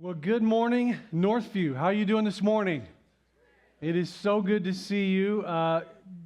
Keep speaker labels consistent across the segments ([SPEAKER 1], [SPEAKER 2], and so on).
[SPEAKER 1] Well, good morning, Northview. How are you doing this morning? It is so good to see you.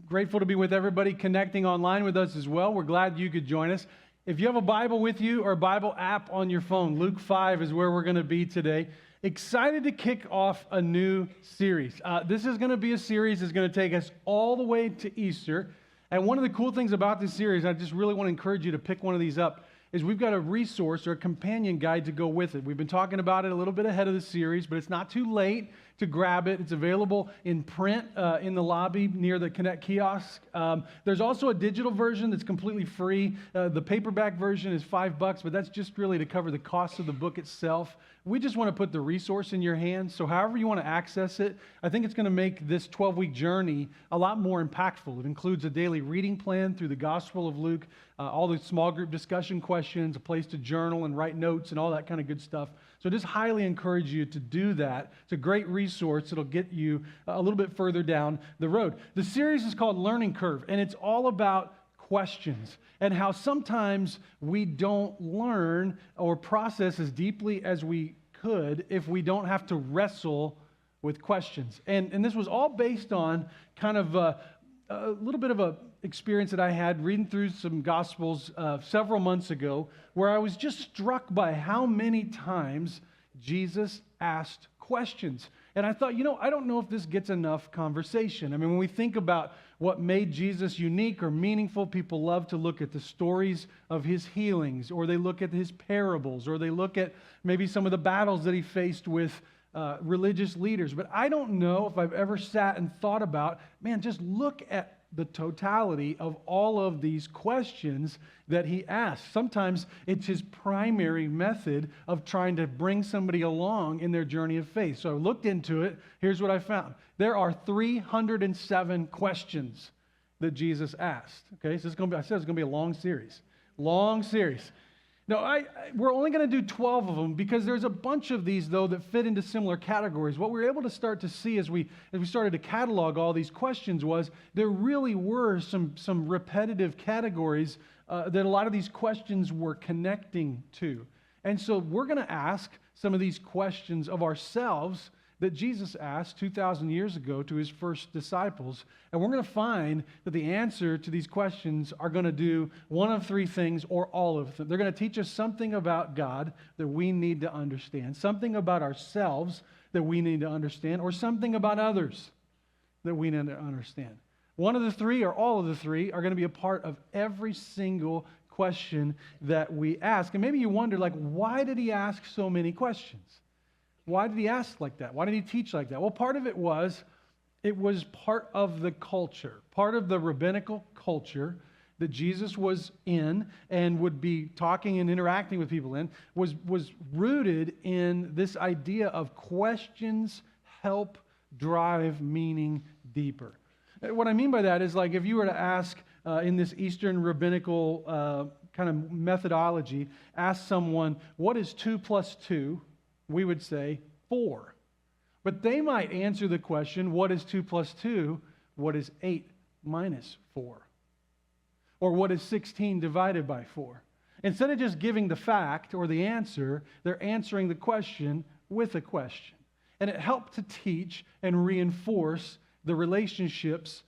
[SPEAKER 1] Grateful to be with everybody connecting online with us as well. We're glad you could join us. If you have a Bible with you or a Bible app on your phone, Luke 5 is where we're going to be today. Excited to kick off a new series. This is going to be a series that's going to take us all the way to Easter. And one of the cool things about this series, I just really want to encourage you to pick one of these up, is we've got a resource or a companion guide to go with it. We've been talking about it a little bit ahead of the series, but it's not too late to grab it. It's available in print in the lobby near the Connect kiosk. There's also a digital version that's completely free. The paperback version is $5, but that's just really to cover the cost of the book itself. We just want to put the resource in your hands, so however you want to access it, I think it's going to make this 12-week journey a lot more impactful. It includes a daily reading plan through the Gospel of Luke, all the small group discussion questions, a place to journal and write notes and all that kind of good stuff. So just highly encourage you to do that. It's a great resource. It'll get you a little bit further down the road. The series is called Learning Curve, and it's all about questions and how sometimes we don't learn or process as deeply as we could if we don't have to wrestle with questions. And this was all based on kind of a little bit of a experience that I had reading through some Gospels several months ago, where I was just struck by how many times Jesus asked questions. And I thought, I don't know if this gets enough conversation. I mean, when we think about what made Jesus unique or meaningful, people love to look at the stories of his healings, or they look at his parables, or they look at maybe some of the battles that he faced with religious leaders. But I don't know if I've ever sat and thought about, just look at the totality of all of these questions that he asks. Sometimes it's his primary method of trying to bring somebody along in their journey of faith. So I looked into it. Here's what I found. There are 307 questions that Jesus asked. Okay, so I said it's going to be a long series. Long series. No, we're only going to do 12 of them because there's a bunch of these, though, that fit into similar categories. What we were able to start to see as we started to catalog all these questions was there really were some repetitive categories that a lot of these questions were connecting to. And so we're going to ask some of these questions of ourselves that Jesus asked 2,000 years ago to his first disciples. And we're going to find that the answer to these questions are going to do one of three things or all of them. They're going to teach us something about God that we need to understand, something about ourselves that we need to understand, or something about others that we need to understand. One of the three or all of the three are going to be a part of every single question that we ask. And maybe you wonder, why did he ask so many questions? Why did he ask like that? Why did he teach like that? Well, part of it was part of the culture, part of the rabbinical culture that Jesus was in and would be talking and interacting with people in, was rooted in this idea of questions help drive meaning deeper. What I mean by that is, if you were to ask in this Eastern rabbinical kind of methodology, ask someone, what is 2 plus 2? We would say 4. But they might answer the question, what is 2 plus 2? What is 8 minus 4? Or what is 16 divided by 4? Instead of just giving the fact or the answer, they're answering the question with a question. And it helped to teach and reinforce the relationships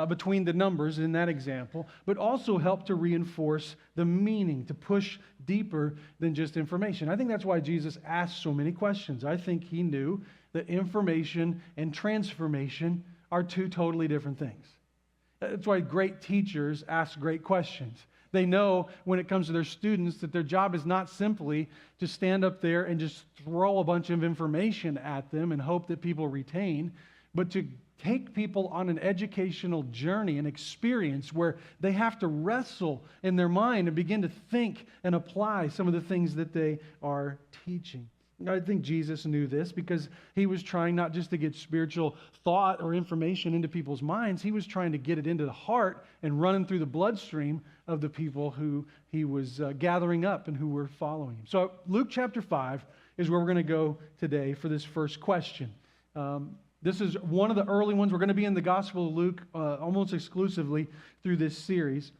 [SPEAKER 1] between the numbers in that example, but also help to reinforce the meaning, to push deeper than just information. I think that's why Jesus asked so many questions. I think he knew that information and transformation are two totally different things. That's why great teachers ask great questions. They know when it comes to their students that their job is not simply to stand up there and just throw a bunch of information at them and hope that people retain, but to take people on an educational journey, an experience where they have to wrestle in their mind and begin to think and apply some of the things that they are teaching. I think Jesus knew this because he was trying not just to get spiritual thought or information into people's minds, he was trying to get it into the heart and running through the bloodstream of the people who he was gathering up and who were following him. So Luke chapter 5 is where we're going to go today for this first question. This is one of the early ones. We're going to be in the Gospel of Luke almost exclusively through this series.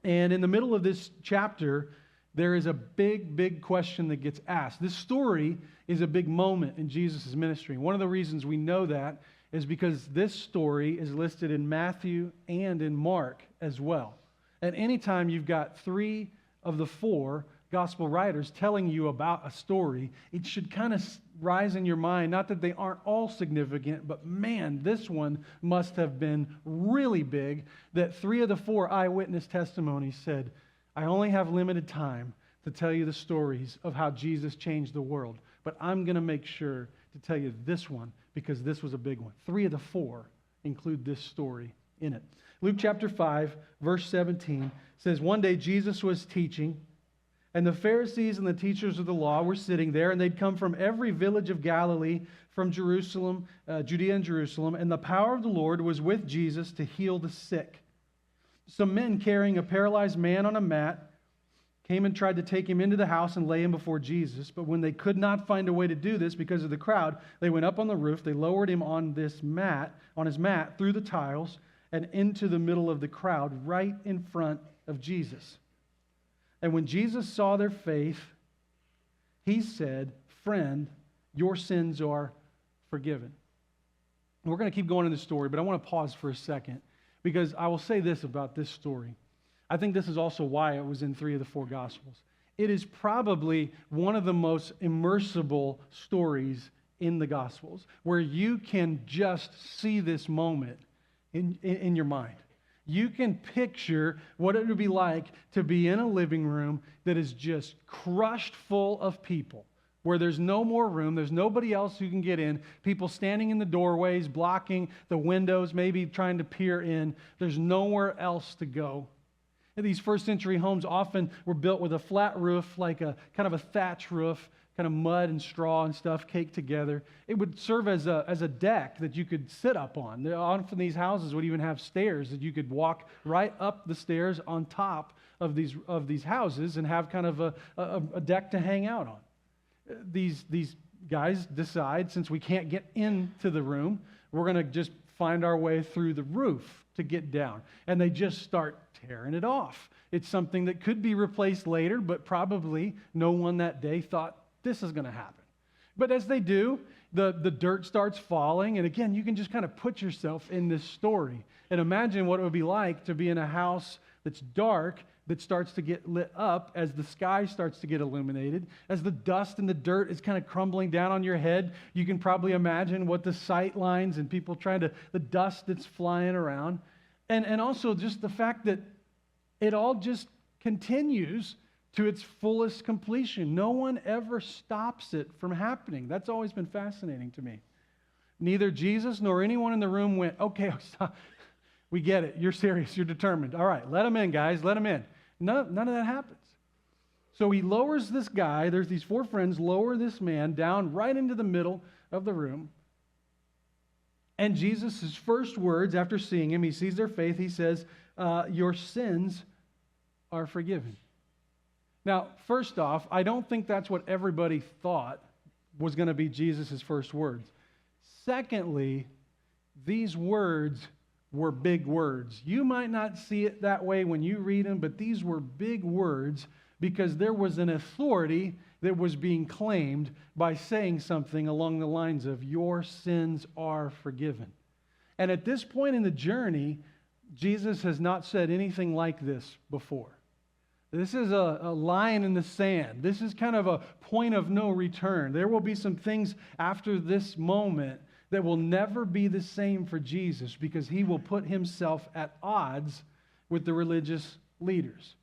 [SPEAKER 1] And in the middle of this chapter, there is a big, big question that gets asked. This story is a big moment in Jesus' ministry. One of the reasons we know that is because this story is listed in Matthew and in Mark as well. And anytime you've got 3 of the 4 gospel writers telling you about a story, it should kind of rise in your mind, not that they aren't all significant, but man, this one must have been really big, that 3 of the 4 eyewitness testimonies said, I only have limited time to tell you the stories of how Jesus changed the world, but I'm going to make sure to tell you this one because this was a big one. 3 of the 4 include this story in it. Luke chapter 5, verse 17 says, one day Jesus was teaching, and the Pharisees and the teachers of the law were sitting there, and they'd come from every village of Galilee, from Jerusalem, Judea and Jerusalem, and the power of the Lord was with Jesus to heal the sick. Some men carrying a paralyzed man on a mat came and tried to take him into the house and lay him before Jesus. But when they could not find a way to do this because of the crowd, they went up on the roof, they lowered him on his mat through the tiles and into the middle of the crowd, right in front of Jesus. And when Jesus saw their faith, he said, friend, your sins are forgiven. And we're going to keep going in the story, but I want to pause for a second because I will say this about this story. I think this is also why it was in 3 of the 4 Gospels. It is probably one of the most immersible stories in the Gospels, where you can just see this moment in your mind. You can picture what it would be like to be in a living room that is just crushed full of people, where there's no more room, there's nobody else who can get in, people standing in the doorways, blocking the windows, maybe trying to peer in. There's nowhere else to go. And these first century homes often were built with a flat roof, like a kind of a thatch roof, kind of mud and straw and stuff caked together. It would serve as a deck that you could sit up on. Often these houses would even have stairs that you could walk right up the stairs on top of these houses and have kind of a deck to hang out on. These guys decide, since we can't get into the room, we're going to just find our way through the roof to get down. And they just start tearing it off. It's something that could be replaced later, but probably no one that day thought this is going to happen. But as they do, the dirt starts falling. And again, you can just kind of put yourself in this story and imagine what it would be like to be in a house that's dark, that starts to get lit up as the sky starts to get illuminated. As the dust and the dirt is kind of crumbling down on your head, you can probably imagine what the sight lines and people the dust that's flying around. And also just the fact that it all just continues to its fullest completion. No one ever stops it from happening. That's always been fascinating to me. Neither Jesus nor anyone in the room went, okay, stop. We get it. You're serious. You're determined. All right, let them in, guys. Let them in. None of that happens. So he lowers this guy. There's these 4 friends lower this man down right into the middle of the room. And Jesus' first words after seeing him, he sees their faith, he says, your sins are forgiven. Now, first off, I don't think that's what everybody thought was going to be Jesus' first words. Secondly, these words were big words. You might not see it that way when you read them, but these were big words because there was an authority that was being claimed by saying something along the lines of, your sins are forgiven. And at this point in the journey, Jesus has not said anything like this before. This is a line in the sand. This is kind of a point of no return. There will be some things after this moment that will never be the same for Jesus because he will put himself at odds with the religious leaders.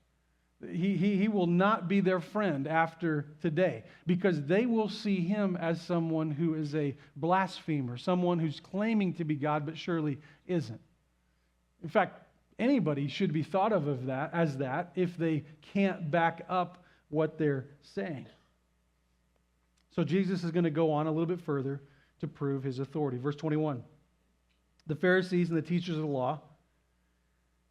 [SPEAKER 1] He will not be their friend after today because they will see him as someone who is a blasphemer, someone who's claiming to be God but surely isn't. In fact, anybody should be thought of as that if they can't back up what they're saying. So Jesus is going to go on a little bit further to prove his authority. Verse 21. The Pharisees and the teachers of the law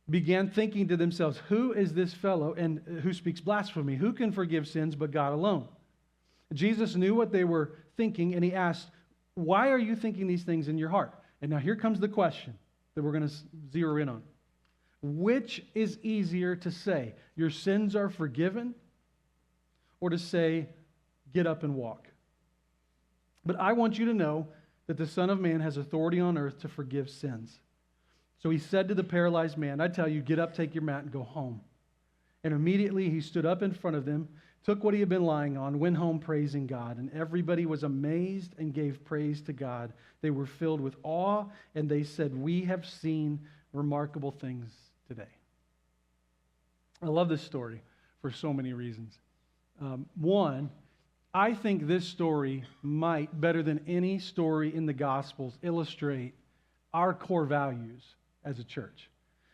[SPEAKER 1] began thinking to themselves, who is this fellow and who speaks blasphemy? Who can forgive sins but God alone? Jesus knew what they were thinking, and he asked, why are you thinking these things in your heart? And now here comes the question that we're going to zero in on. Which is easier to say, your sins are forgiven, or to say, get up and walk. But I want you to know that the Son of Man has authority on earth to forgive sins. So he said to the paralyzed man, I tell you, get up, take your mat, and go home. And immediately he stood up in front of them, took what he had been lying on, went home praising God. And everybody was amazed and gave praise to God. They were filled with awe, and they said, we have seen remarkable things today. I love this story for so many reasons. One, I think this story might, better than any story in the Gospels, illustrate our core values as a church.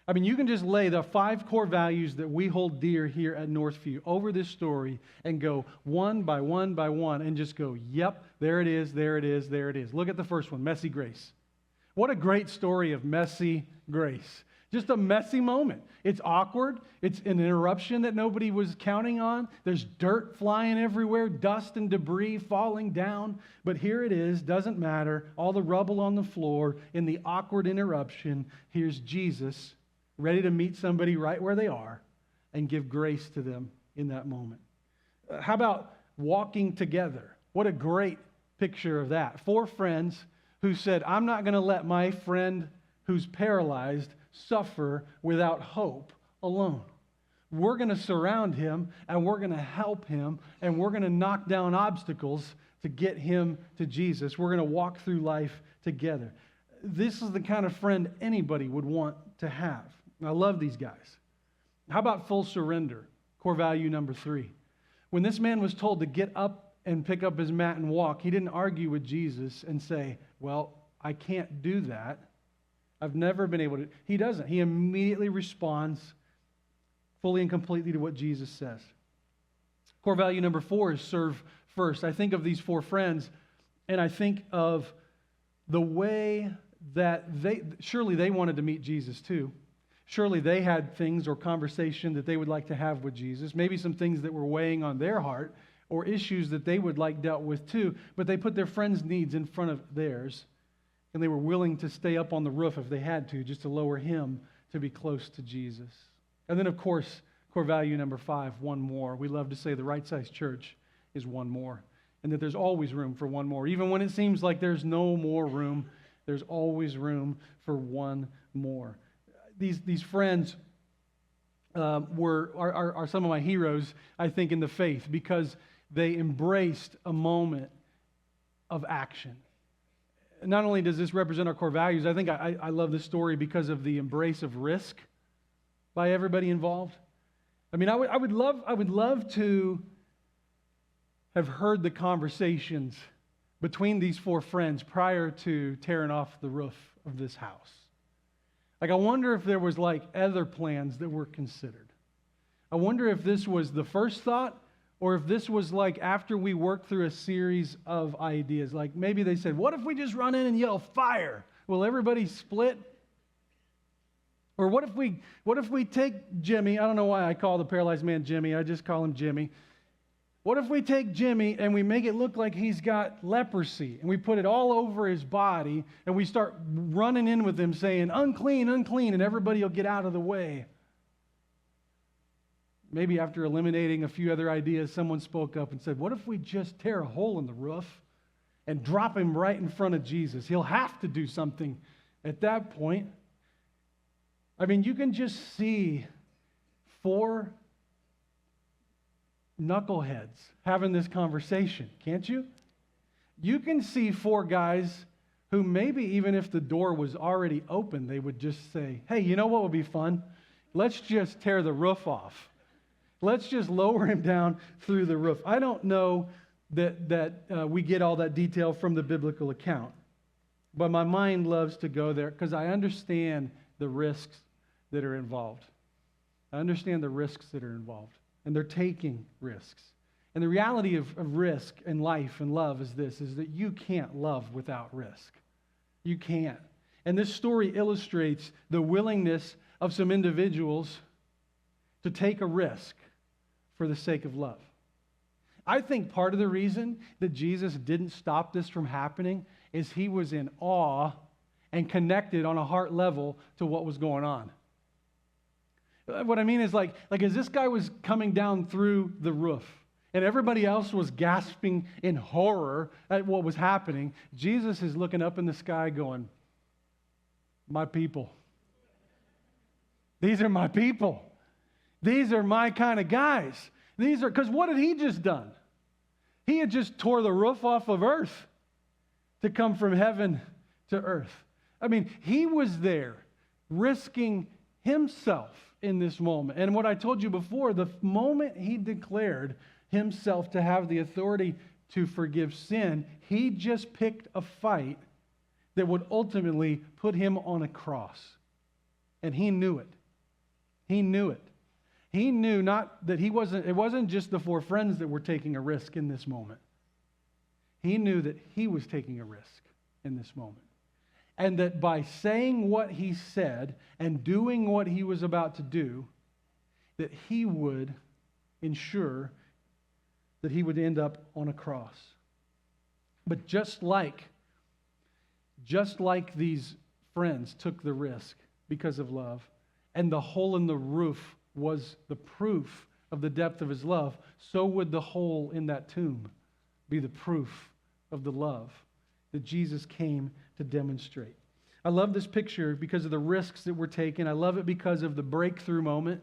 [SPEAKER 1] I mean, you can just lay the 5 core values that we hold dear here at Northview over this story and go one by one by one and just go, yep, there it is, there it is, there it is. Look at the first one, messy grace. What a great story of messy grace. Just a messy moment. It's awkward. It's an interruption that nobody was counting on. There's dirt flying everywhere, dust and debris falling down. But here it is, doesn't matter. All the rubble on the floor in the awkward interruption. Here's Jesus ready to meet somebody right where they are and give grace to them in that moment. How about walking together? What a great picture of that. 4 friends who said, I'm not going to let my friend who's paralyzed suffer without hope alone. We're going to surround him, and we're going to help him, and we're going to knock down obstacles to get him to Jesus. We're going to walk through life together. This is the kind of friend anybody would want to have. I love these guys. How about full surrender? Core value number 3. When this man was told to get up and pick up his mat and walk, he didn't argue with Jesus and say, well, I can't do that. I've never been able to. He doesn't. He immediately responds fully and completely to what Jesus says. Core value number 4 is serve first. I think of these 4 friends, and I think of the way that surely they wanted to meet Jesus too. Surely they had things or conversation that they would like to have with Jesus, maybe some things that were weighing on their heart or issues that they would like dealt with too, but they put their friends' needs in front of theirs. And they were willing to stay up on the roof if they had to, just to lower him to be close to Jesus. And then, of course, core value number 5, one more. We love to say the right-sized church is one more, and that there's always room for one more. Even when it seems like there's no more room, there's always room for one more. These friends are some of my heroes, I think, in the faith, because they embraced a moment of action. Not only does this represent our core values, I think I love this story because of the embrace of risk by everybody involved. I mean, I would love to have heard the conversations between these 4 friends prior to tearing off the roof of this house. Like, I wonder if there was like other plans that were considered. I wonder if this was the first thought, or if this was like after we worked through a series of ideas. Like maybe they said, what if we just run in and yell fire? Will everybody split? Or what if we take Jimmy? I don't know why I call the paralyzed man Jimmy. I just call him Jimmy. What if we take Jimmy and we make it look like he's got leprosy, and we put it all over his body, and we start running in with him saying, unclean, unclean, and everybody will get out of the way? Maybe after eliminating a few other ideas, someone spoke up and said, what if we just tear a hole in the roof and drop him right in front of Jesus? He'll have to do something at that point. I mean, you can just see 4 knuckleheads having this conversation, can't you? You can see 4 guys who maybe even if the door was already open, they would just say, hey, you know what would be fun? Let's just tear the roof off. Let's just lower him down through the roof. I don't know that we get all that detail from the biblical account, but my mind loves to go there because I understand the risks that are involved. I understand the risks that are involved, and they're taking risks. And the reality of risk in life and love is this, is that you can't love without risk. You can't. And this story illustrates the willingness of some individuals to take a risk for the sake of love. I think part of the reason that Jesus didn't stop this from happening is he was in awe and connected on a heart level to what was going on. What I mean is like as this guy was coming down through the roof, and everybody else was gasping in horror at what was happening, Jesus is looking up in the sky going, my people. These are my people. These are my kind of guys. Because what had he just done? He had just tore the roof off of earth to come from heaven to earth. I mean, he was there risking himself in this moment. And what I told you before, the moment he declared himself to have the authority to forgive sin, he just picked a fight that would ultimately put him on a cross. And he knew it. He knew it. He knew not that it wasn't just the four friends that were taking a risk in this moment. He knew that he was taking a risk in this moment. And that by saying what he said and doing what he was about to do, that he would ensure that he would end up on a cross. But just like these friends took the risk because of love, and the hole in the roof was the proof of the depth of his love, so would the hole in that tomb be the proof of the love that Jesus came to demonstrate. I love this picture because of the risks that were taken. I love it because of the breakthrough moment,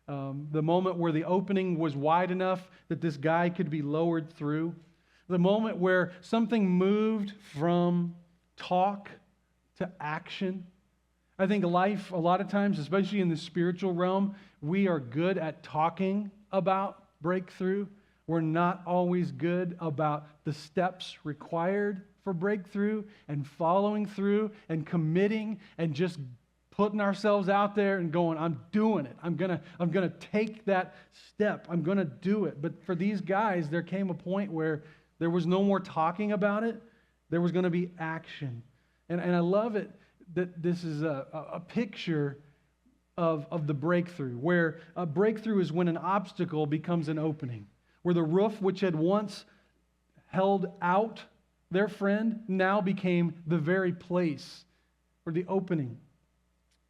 [SPEAKER 1] the moment where the opening was wide enough that this guy could be lowered through, the moment where something moved from talk to action. I think life, a lot of times, especially in the spiritual realm, we are good at talking about breakthrough. We're not always good about the steps required for breakthrough and following through and committing and just putting ourselves out there and going, I'm doing it. I'm gonna take that step. I'm gonna do it. But for these guys, there came a point where there was no more talking about it. There was going to be action. And I love it that this is a picture of the breakthrough, where a breakthrough is when an obstacle becomes an opening, where the roof which had once held out their friend now became the very place or the opening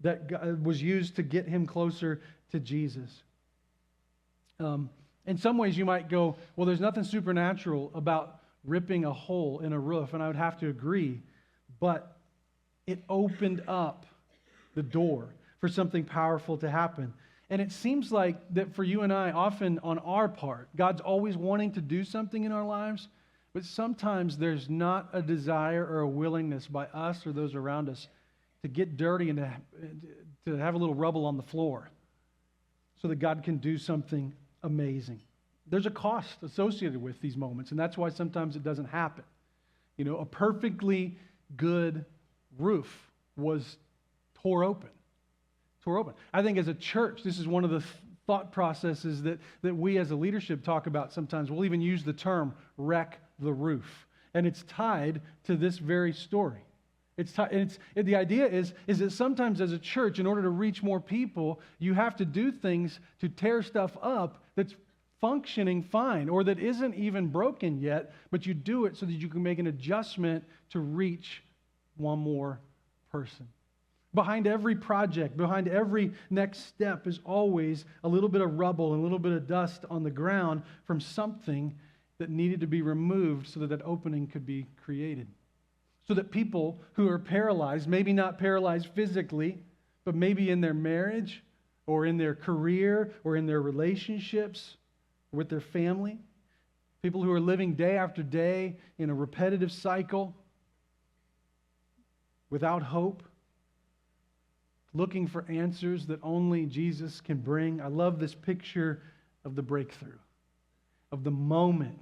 [SPEAKER 1] that was used to get him closer to Jesus. In some ways you might go, well, there's nothing supernatural about ripping a hole in a roof, and I would have to agree, but it opened up the door for something powerful to happen. And it seems like that for you and I, often on our part, God's always wanting to do something in our lives, but sometimes there's not a desire or a willingness by us or those around us to get dirty and to have a little rubble on the floor so that God can do something amazing. There's a cost associated with these moments, and that's why sometimes it doesn't happen. You know, a perfectly good roof was tore open. I think as a church, this is one of the thought processes that we as a leadership talk about sometimes. We'll even use the term wreck the roof. And it's tied to this very story. The idea is that sometimes as a church, in order to reach more people, you have to do things to tear stuff up that's functioning fine or that isn't even broken yet, but you do it so that you can make an adjustment to reach one more person. Behind every project, behind every next step is always a little bit of rubble and a little bit of dust on the ground from something that needed to be removed so that that opening could be created. So that people who are paralyzed, maybe not paralyzed physically, but maybe in their marriage or in their career or in their relationships with their family, people who are living day after day in a repetitive cycle without hope, looking for answers that only Jesus can bring. I love this picture of the breakthrough, of the moment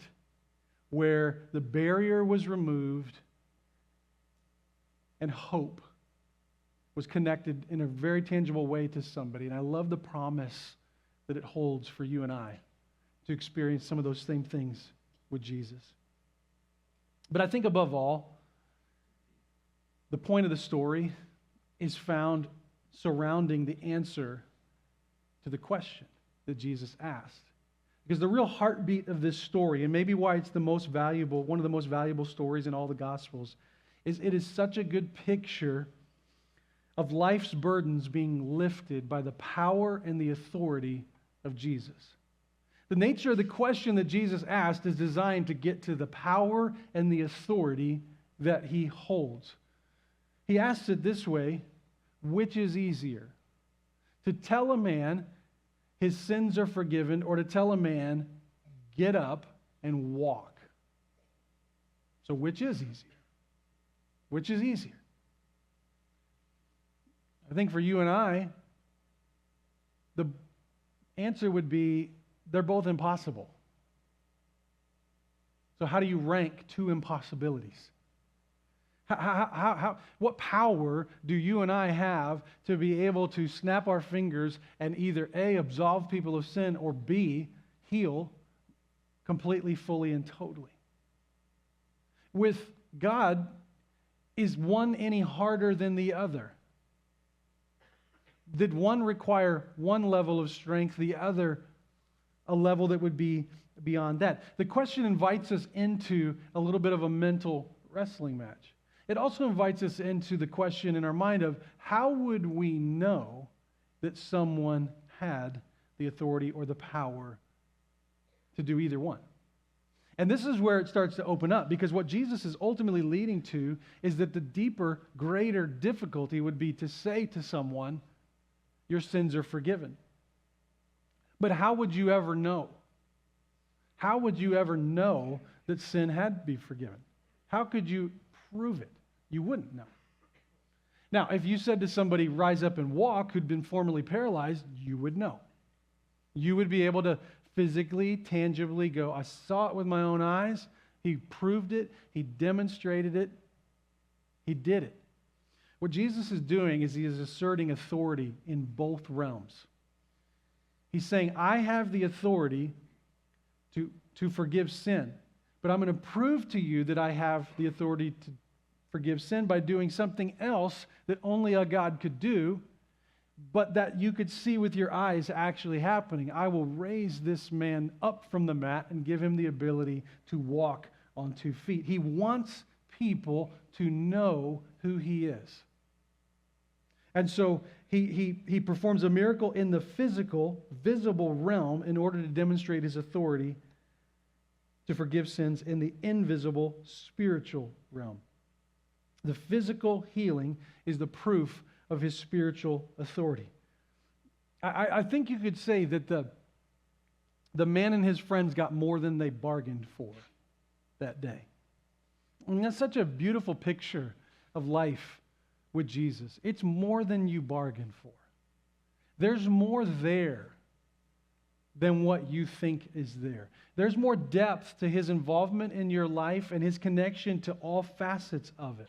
[SPEAKER 1] where the barrier was removed and hope was connected in a very tangible way to somebody. And I love the promise that it holds for you and I to experience some of those same things with Jesus. But I think above all, the point of the story is found surrounding the answer to the question that Jesus asked. Because the real heartbeat of this story, and maybe why it's the most valuable, one of the most valuable stories in all the Gospels, is it is such a good picture of life's burdens being lifted by the power and the authority of Jesus. The nature of the question that Jesus asked is designed to get to the power and the authority that he holds. He asks it this way: which is easier? To tell a man his sins are forgiven, or to tell a man, get up and walk? So which is easier? Which is easier? I think for you and I, the answer would be they're both impossible. So how do you rank two impossibilities? What power do you and I have to be able to snap our fingers and either A, absolve people of sin, or B, heal completely, fully, and totally? With God, is one any harder than the other? Did one require one level of strength, the other a level that would be beyond that? The question invites us into a little bit of a mental wrestling match. It also invites us into the question in our mind of how would we know that someone had the authority or the power to do either one? And this is where it starts to open up, because what Jesus is ultimately leading to is that the deeper, greater difficulty would be to say to someone, your sins are forgiven. But how would you ever know? How would you ever know that sin had to be forgiven? How could you prove it? You wouldn't know. Now, if you said to somebody, rise up and walk, who'd been formerly paralyzed, you would know. You would be able to physically, tangibly go, I saw it with my own eyes. He proved it. He demonstrated it. He did it. What Jesus is doing is he is asserting authority in both realms. He's saying, I have the authority to forgive sin, but I'm going to prove to you that I have the authority to forgive sin by doing something else that only a God could do, but that you could see with your eyes actually happening. I will raise this man up from the mat and give him the ability to walk on 2 feet. He wants people to know who he is. And so he performs a miracle in the physical, visible realm in order to demonstrate his authority to forgive sins in the invisible, spiritual realm. The physical healing is the proof of his spiritual authority. I think you could say that the man and his friends got more than they bargained for that day. And that's such a beautiful picture of life with Jesus. It's more than you bargained for. There's more there than what you think is there. There's more depth to his involvement in your life and his connection to all facets of it.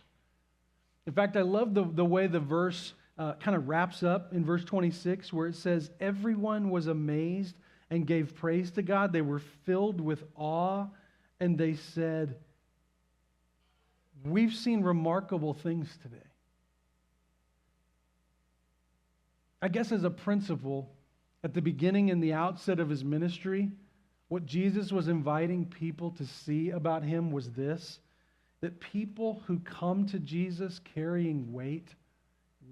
[SPEAKER 1] In fact, I love the way the verse kind of wraps up in verse 26, where it says, everyone was amazed and gave praise to God. They were filled with awe, and they said, we've seen remarkable things today. I guess as a principle, at the beginning and the outset of his ministry, what Jesus was inviting people to see about him was this: that people who come to Jesus carrying weight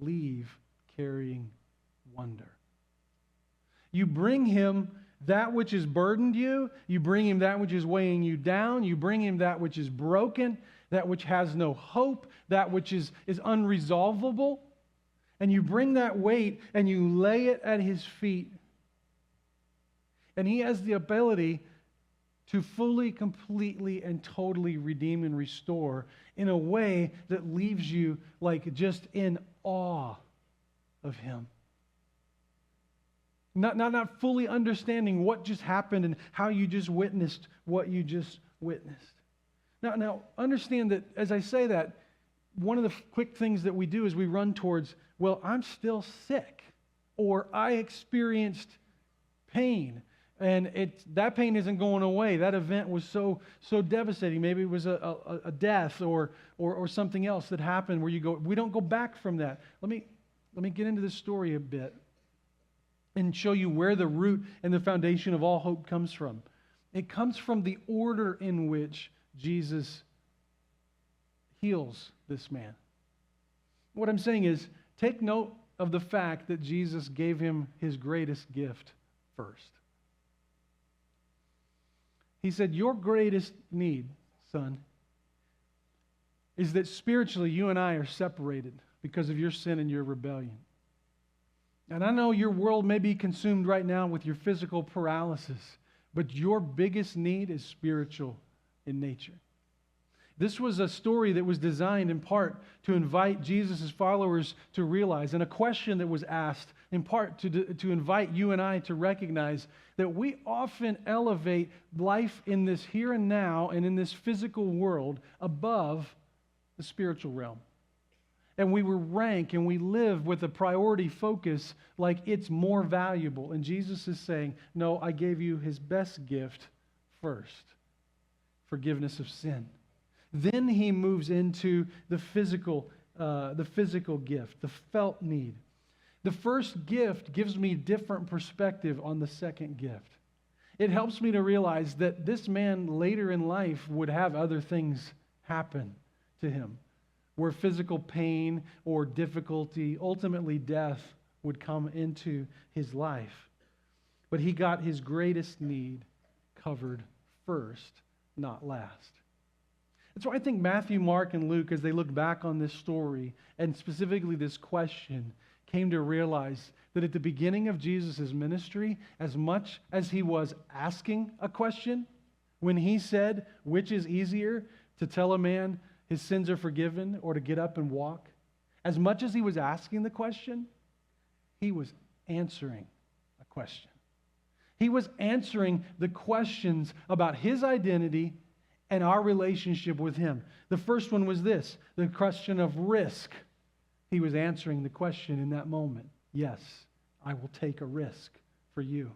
[SPEAKER 1] leave carrying wonder. You bring him that which has burdened you, you bring him that which is weighing you down, you bring him that which is broken, that which has no hope, that which is unresolvable, and you bring that weight and you lay it at his feet. And he has the ability to fully, completely, and totally redeem and restore in a way that leaves you like just in awe of him. Not fully understanding what just happened and how you just witnessed what you just witnessed. Now understand that as I say that, one of the quick things that we do is we run towards, well, I'm still sick, or I experienced pain, and that pain isn't going away. That event was so devastating. Maybe it was a death or something else that happened where you go, we don't go back from that. Let me get into this story a bit and show you where the root and the foundation of all hope comes from. It comes from the order in which Jesus heals this man. What I'm saying is, take note of the fact that Jesus gave him his greatest gift first. He said, your greatest need, son, is that spiritually you and I are separated because of your sin and your rebellion. And I know your world may be consumed right now with your physical paralysis, but your biggest need is spiritual in nature. This was a story that was designed in part to invite Jesus' followers to realize, and a question that was asked in part to invite you and I to recognize that we often elevate life in this here and now and in this physical world above the spiritual realm. And we rank and we live with a priority focus like it's more valuable. And Jesus is saying, no, I gave you his best gift first, forgiveness of sin. Then he moves into the physical gift, the felt need. The first gift gives me different perspective on the second gift. It helps me to realize that this man later in life would have other things happen to him, where physical pain or difficulty, ultimately death, would come into his life. But he got his greatest need covered first, not last. That's why I think Matthew, Mark, and Luke, as they look back on this story, and specifically this question, came to realize that at the beginning of Jesus' ministry, as much as he was asking a question, when he said, which is easier, to tell a man his sins are forgiven or to get up and walk, as much as he was asking the question, he was answering a question. He was answering the questions about his identity and our relationship with him. The first one was this, the question of risk. He was answering the question in that moment. Yes, I will take a risk for you.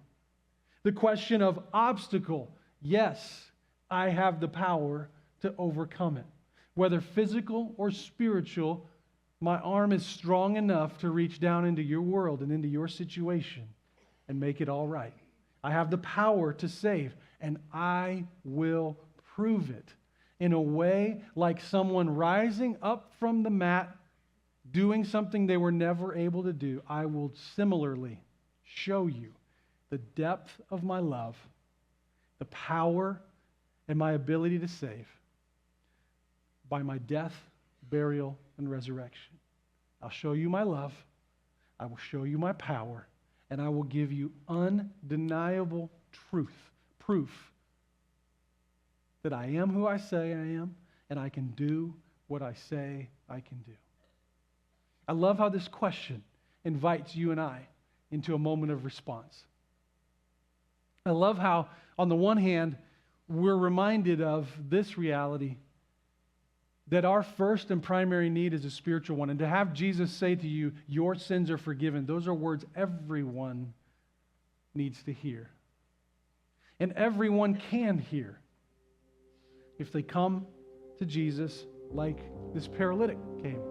[SPEAKER 1] The question of obstacle. Yes, I have the power to overcome it. Whether physical or spiritual, my arm is strong enough to reach down into your world and into your situation and make it all right. I have the power to save, and I will prove it in a way like someone rising up from the mat, doing something they were never able to do. I will similarly show you the depth of my love, the power, and my ability to save by my death, burial, and resurrection. I'll show you my love, I will show you my power, and I will give you undeniable proof that I am who I say I am, and I can do what I say I can do. I love how this question invites you and I into a moment of response. I love how, on the one hand, we're reminded of this reality that our first and primary need is a spiritual one. And to have Jesus say to you, your sins are forgiven, those are words everyone needs to hear. And everyone can hear if they come to Jesus like this paralytic came,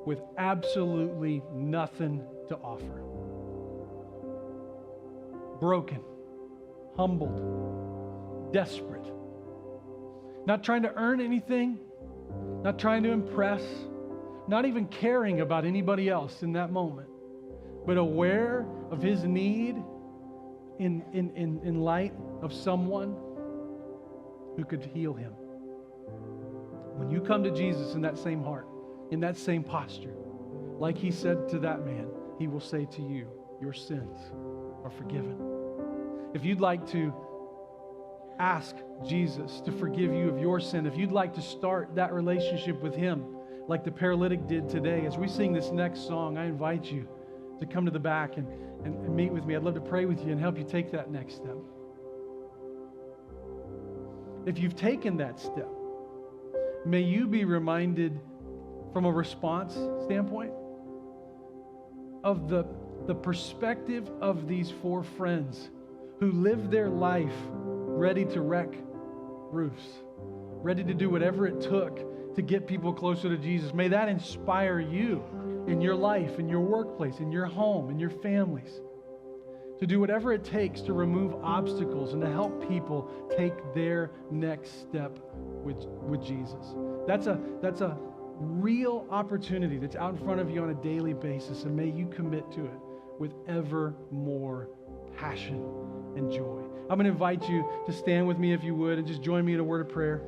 [SPEAKER 1] with absolutely nothing to offer. Broken, humbled, desperate. Not trying to earn anything, not trying to impress, not even caring about anybody else in that moment, but aware of his need in light of someone who could heal him. When you come to Jesus in that same heart, in that same posture, like he said to that man, he will say to you, your sins are forgiven. If you'd like to ask Jesus to forgive you of your sin, if you'd like to start that relationship with him like the paralytic did today, as we sing this next song, I invite you to come to the back and meet with me. I'd love to pray with you and help you take that next step. If you've taken that step, may you be reminded from a response standpoint of the perspective of these four friends who lived their life ready to wreck roofs, ready to do whatever it took to get people closer to Jesus. May that inspire you in your life, in your workplace, in your home, in your families, to do whatever it takes to remove obstacles and to help people take their next step with Jesus. That's a real opportunity that's out in front of you on a daily basis, and may you commit to it with ever more passion and joy. I'm going to invite you to stand with me if you would and just join me in a word of prayer.